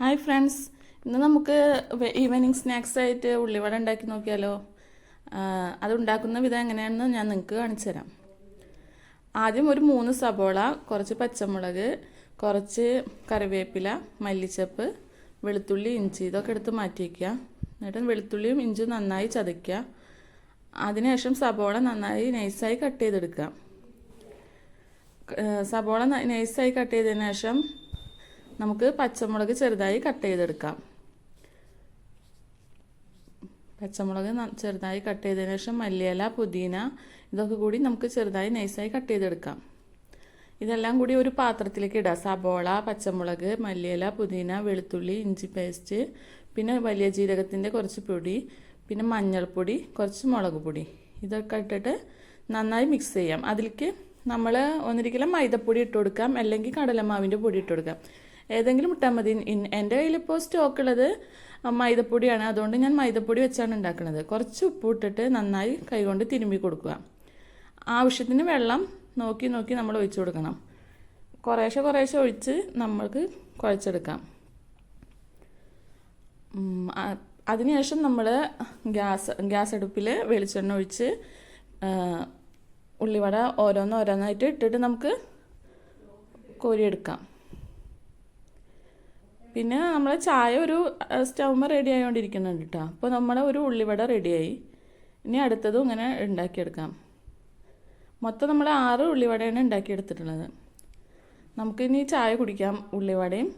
Hi friends, ഇന്ന് നമുക്ക് evening snacks ആയിട്ട് ഉള്ളിവട ഉണ്ടാക്കി നോക്കിയാലോ. അതുണ്ടാക്കുന്ന വിധം എങ്ങനെയാണെന്ന് ഞാൻ നിങ്ങൾക്ക് കാണിച്ചു തരാം. ആദ്യം ഒരു 3 സബോള, കുറച്ച് പച്ചമുളക്, കുറച്ച് കറിവേപ്പില, മല്ലിച്ചപ്പ്, വെളുത്തുള്ളി, ഇഞ്ചി ഇതൊക്കെ എടുത്ത് മാറ്റി വയ്ക്കുക. എന്നിട്ട് വെളുത്തുള്ളിയും ഇഞ്ചിയും നന്നായി ചതയ്ക്കുക. അതിനുശേഷം സബോള നന്നായി നൈസായി കട്ട് ചെയ്തെടുക്കുക. സബോള നൈസായി കട്ട് ചെയ്തതിന് ശേഷം നമുക്ക് പച്ചമുളക് ചെറുതായി കട്ട് ചെയ്തെടുക്കാം. പച്ചമുളക് ചെറുതായി കട്ട് ചെയ്തതിന് ശേഷം മല്ലിയില, പുതിന ഇതൊക്കെ കൂടി നമുക്ക് ചെറുതായി നൈസായി കട്ട് ചെയ്തെടുക്കാം. ഇതെല്ലാം കൂടി ഒരു പാത്രത്തിലേക്ക് ഇടാം. സബോള, പച്ചമുളക്, മല്ലിയില, പുതിന, വെളുത്തുള്ളി, ഇഞ്ചി പേസ്റ്റ്, പിന്നെ വലിയ ജീരകത്തിൻ്റെ കുറച്ച് പൊടി, പിന്നെ മഞ്ഞൾപ്പൊടി, കുറച്ച് മുളക് പൊടി ഇതൊക്കെ ഇട്ടിട്ട് നന്നായി മിക്സ് ചെയ്യാം. അതിലേക്ക് നമ്മൾ ഒന്നിരിക്കലും മൈദപ്പൊടി ഇട്ട് കൊടുക്കാം, അല്ലെങ്കിൽ കടലമാവിൻ്റെ പൊടി ഇട്ട് കൊടുക്കാം. ഏതെങ്കിലും ഇട്ടാൽ മതി. എൻ്റെ കയ്യിലിപ്പോൾ സ്റ്റോക്ക് ഉള്ളത് മൈദപ്പൊടിയാണ്, അതുകൊണ്ട് ഞാൻ മൈദപ്പൊടി വെച്ചാണ് ഉണ്ടാക്കുന്നത്. കുറച്ച് ഉപ്പ് ഇട്ടിട്ട് നന്നായി കൈകൊണ്ട് തിരുമ്മി കൊടുക്കുക. ആവശ്യത്തിന് വെള്ളം നോക്കി നമ്മൾ ഒഴിച്ചു കൊടുക്കണം. കുറേശ്ശെ ഒഴിച്ച് നമ്മൾക്ക് കുഴച്ചെടുക്കാം. അതിനുശേഷം നമ്മൾ ഗ്യാസ് അടുപ്പിൽ വെളിച്ചെണ്ണ ഒഴിച്ച് ഉള്ളിവട ഓരോന്നായിട്ട് ഇട്ടിട്ട് നമുക്ക് കോരിയെടുക്കാം. പിന്നെ നമ്മൾ ചായ ഒരു സ്റ്റൗമ്മ റെഡി ആയിക്കൊണ്ടിരിക്കുന്നുണ്ട് കേട്ടോ. അപ്പോൾ നമ്മുടെ ഒരു ഉള്ളിവട റെഡിയായി. ഇനി അടുത്തതും ഇങ്ങനെ ഉണ്ടാക്കിയെടുക്കാം. മൊത്തം നമ്മൾ 6 ഉള്ളിവടയാണ് ഉണ്ടാക്കിയെടുത്തിട്ടുള്ളത്. നമുക്കിനി ചായ കുടിക്കാം ഉള്ളിവടയും